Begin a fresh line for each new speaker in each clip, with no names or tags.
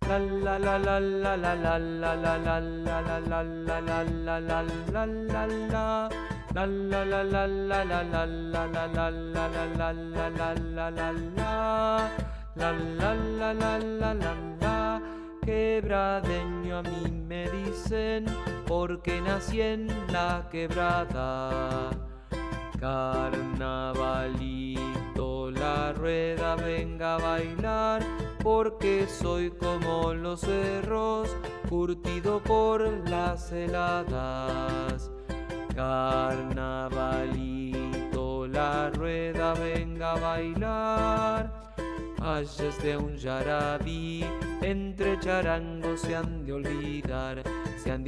La la la la la la la la la la la la la la la la la la la la. La la la la la la la la la la la la la la la la la la. La la la la la la la. Quebradeño a mí me dicen porque nací en la quebrada. Carnavalito, la rueda venga a bailar, porque soy como los cerros, curtido por las heladas. Carnavalito, la rueda venga a bailar. Ayes de un yarabí, entre charangos se han de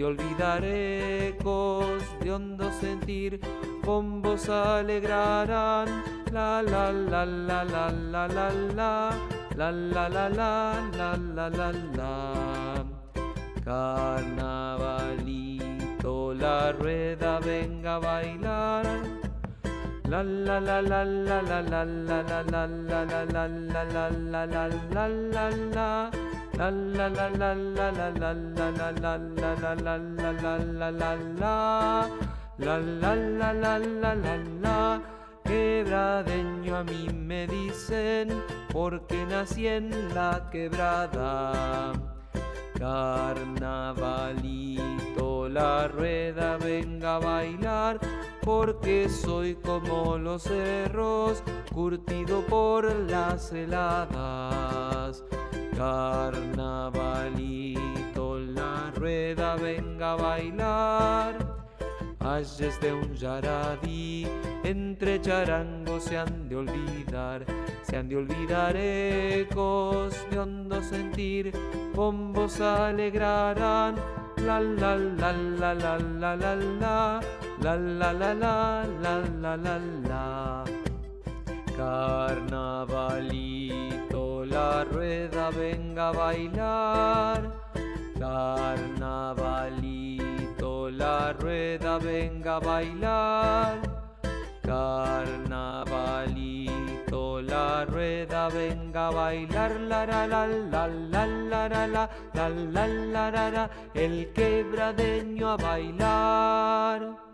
olvidar ecos de hondo sentir, con voz alegrarán. La la la la la la la la, la la la la la la la la. Carnavalito, la rueda venga a bailar. La la la la la la la la la la la la la la la la la la la la. La la la la la la la la la la la la la la la la la la. La la la la la la la. Quebradeño a mí me dicen porque nací en la quebrada. Carnavalito, la rueda venga a bailar, porque soy como los cerros, curtido por las heladas. Carnavalito, la rueda venga a bailar. Ayes de un yaradí, entre charangos se han de olvidar ecos de hondo sentir, con voz alegrarán. La la la la la la la la, la la la la la la la la. Carnavalito, la rueda venga a bailar. Carnavalito, la rueda venga a bailar. Carnavalito, la rueda venga a bailar. La la la la la la la la la la la la, el quebradeño a bailar.